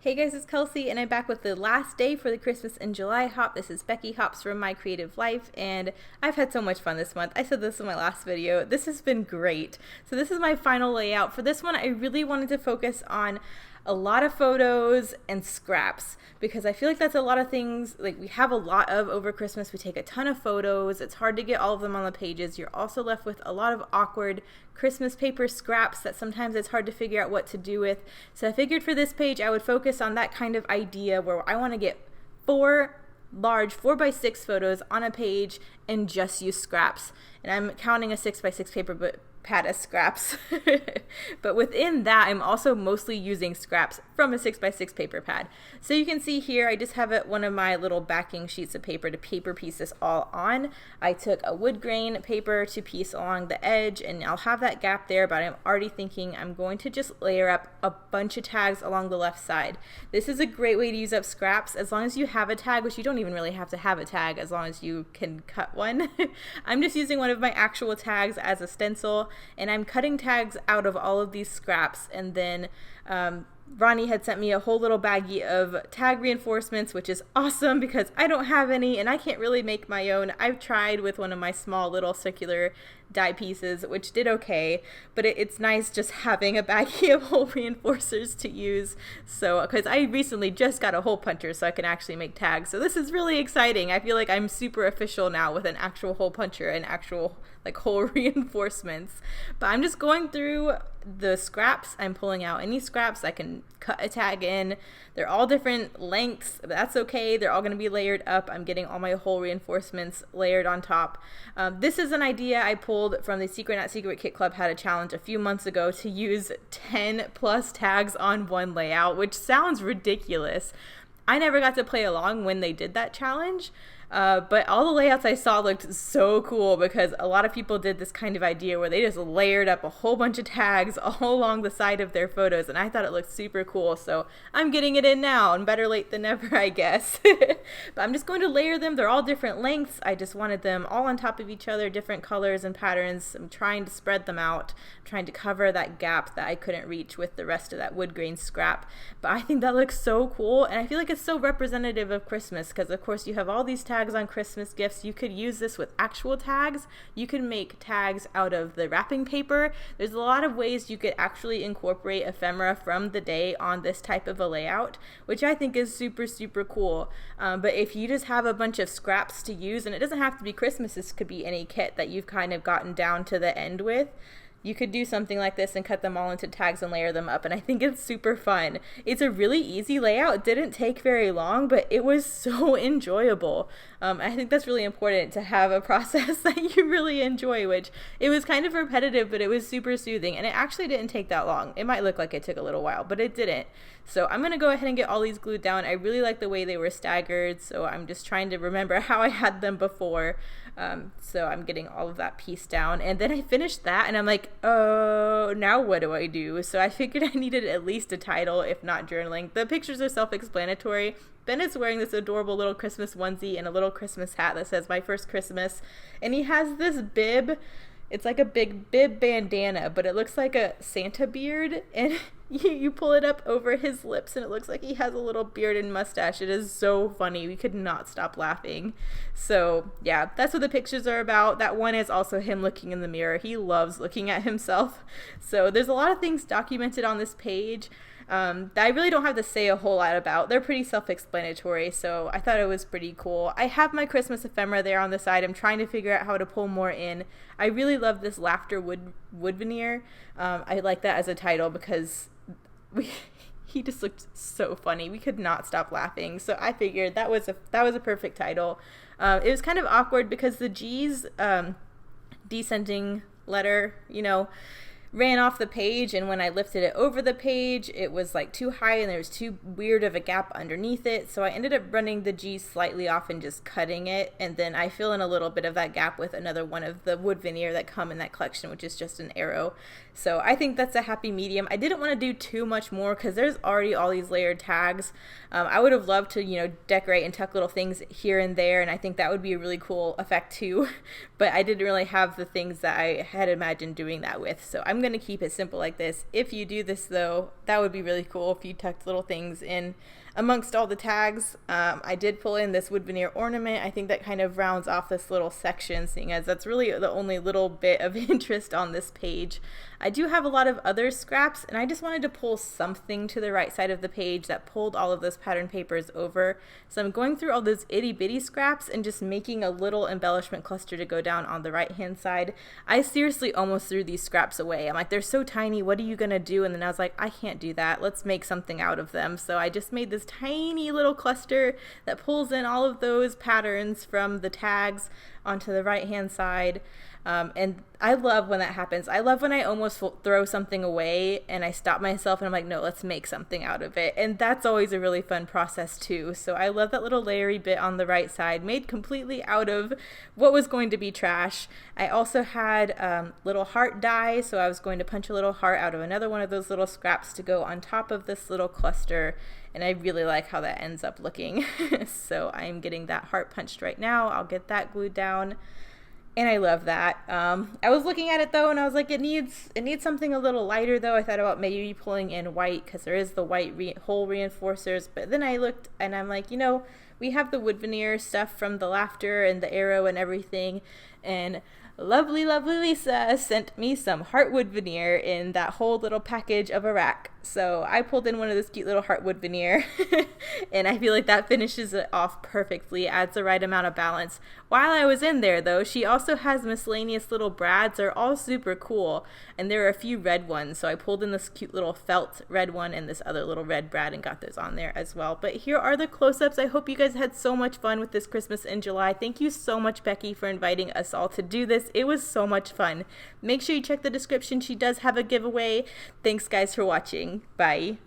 Hey guys, it's Kelsey, and I'm back with the last day for the Christmas in July hop. This is Becky Hops from My Creative Life, and I've had so much fun this month. I said this in my last video. This has been great. So this is my final layout. For this one, I really wanted to focus on a lot of photos and scraps because I feel like that's a lot of things like we have a lot of over Christmas. We take a ton of photos. It's hard to get all of them on the pages. You're also left with a lot of awkward Christmas paper scraps that sometimes it's hard to figure out what to do with. So I figured for this page I would focus on that kind of idea where I want to get 4 large 4x6 photos on a page and just use scraps. And I'm counting a 6x6 paper pad as scraps. But within that, I'm also mostly using scraps from a 6x6 paper pad. So you can see here, I just have one of my little backing sheets of paper to paper piece this all on. I took a wood grain paper to piece along the edge, and I'll have that gap there, but I'm already thinking I'm going to just layer up a bunch of tags along the left side. This is a great way to use up scraps as long as you have a tag, which you don't even really have to have a tag as long as you can cut one. I'm just using one of my actual tags as a stencil, and I'm cutting tags out of all of these scraps. And then Ronnie had sent me a whole little baggie of tag reinforcements, which is awesome because I don't have any and I can't really make my own. I've tried with one of my small little circular die pieces, which did okay, but it's nice just having a baggie of hole reinforcers to use. So, because I recently just got a hole puncher so I can actually make tags. So this is really exciting. I feel like I'm super official now with an actual hole puncher and actual like hole reinforcements. But I'm just going through the scraps. I'm pulling out any scraps I can cut a tag in. They're all different lengths, but that's okay. They're all going to be layered up. I'm getting all my hole reinforcements layered on top. This is an idea I pulled from the Secret Not Secret Kit Club had a challenge a few months ago to use 10 plus tags on one layout, which sounds ridiculous. I never got to play along when they did that challenge. But all the layouts I saw looked so cool because a lot of people did this kind of idea where they just layered up a whole bunch of tags all along the side of their photos, and I thought it looked super cool, so I'm getting it in now, and better late than never, I guess. But I'm just going to layer them. They're all different lengths. I just wanted them all on top of each other, different colors and patterns. I'm trying to spread them out, trying to cover that gap that I couldn't reach with the rest of that wood grain scrap. But I think that looks so cool, and I feel like it's so representative of Christmas because, of course, you have all these tags on Christmas gifts. You could use this with actual tags. You can make tags out of the wrapping paper. There's a lot of ways you could actually incorporate ephemera from the day on this type of a layout, which I think is super, super cool. But if you just have a bunch of scraps to use, and it doesn't have to be Christmas, this could be any kit that you've kind of gotten down to the end with, you could do something like this and cut them all into tags and layer them up, and I think it's super fun. It's a really easy layout. It didn't take very long, but it was so enjoyable. I think that's really important to have a process that you really enjoy, which it was kind of repetitive, but it was super soothing, and it actually didn't take that long. It might look like it took a little while, but it didn't. So I'm going to go ahead and get all these glued down. I really like the way they were staggered, so I'm just trying to remember how I had them before. So I'm getting all of that piece down, and then I finished that and I'm like, oh, now what do I do? So I figured I needed at least a title, if not journaling. The pictures are self-explanatory. Bennett's wearing this adorable little Christmas onesie and a little Christmas hat that says my first Christmas, and he has this bib. It's like a big bib bandana, but it looks like a Santa beard, and you pull it up over his lips and it looks like he has a little beard and mustache. It is so funny. We could not stop laughing. So yeah, that's what the pictures are about. That one is also him looking in the mirror. He loves looking at himself. So there's a lot of things documented on this page that I really don't have to say a whole lot about. They're pretty self-explanatory, so I thought it was pretty cool. I have my Christmas ephemera there on the side. I'm trying to figure out how to pull more in. I really love this laughter wood veneer. I like that as a title because he just looked so funny. We could not stop laughing, so I figured that was a perfect title. It was kind of awkward because the G's descending letter, ran off the page, and when I lifted it over the page, it was like too high and there was too weird of a gap underneath it, so I ended up running the G slightly off and just cutting it, and then I fill in a little bit of that gap with another one of the wood veneer that come in that collection, which is just an arrow. So I think that's a happy medium. I didn't want to do too much more because there's already all these layered tags. I would have loved to, decorate and tuck little things here and there, and I think that would be a really cool effect too, but I didn't really have the things that I had imagined doing that with, so I'm going to keep it simple like this. If you do this though, that would be really cool if you tucked little things in amongst all the tags. I did pull in this wood veneer ornament. I think that kind of rounds off this little section, seeing as that's really the only little bit of interest on this page. I do have a lot of other scraps, and I just wanted to pull something to the right side of the page that pulled all of those pattern papers over. So I'm going through all those itty bitty scraps and just making a little embellishment cluster to go down on the right hand side. I seriously almost threw these scraps away. I'm like, they're so tiny, what are you gonna do? And then I was like, I can't do that, let's make something out of them. So I just made this tiny little cluster that pulls in all of those patterns from the tags onto the right hand side. And I love when that happens. I love when I almost throw something away and I stop myself and I'm like, no, let's make something out of it. And that's always a really fun process too. So I love that little layery bit on the right side made completely out of what was going to be trash. I also had little heart die, so I was going to punch a little heart out of another one of those little scraps to go on top of this little cluster. And I really like how that ends up looking. So I'm getting that heart punched right now. I'll get that glued down. And I love that. I was looking at it though, and I was like, it needs something a little lighter though. I thought about maybe pulling in white because there is the white hole reinforcers. But then I looked and I'm like, you know, we have the wood veneer stuff from the laughter and the arrow and everything. And lovely Lisa sent me some heartwood veneer in that whole little package of a rack. So I pulled in one of this cute little heartwood veneer and I feel like that finishes it off perfectly, adds the right amount of balance. While I was in there though, she also has miscellaneous little brads. They're all super cool, and there are a few red ones, so I pulled in this cute little felt red one and this other little red brad and got those on there as well. But here are the close-ups. I hope you guys had so much fun with this Christmas in July. Thank you so much, Becky, for inviting us all to do this. It was so much fun. Make sure you check the description. She does have a giveaway. Thanks guys for watching. Bye.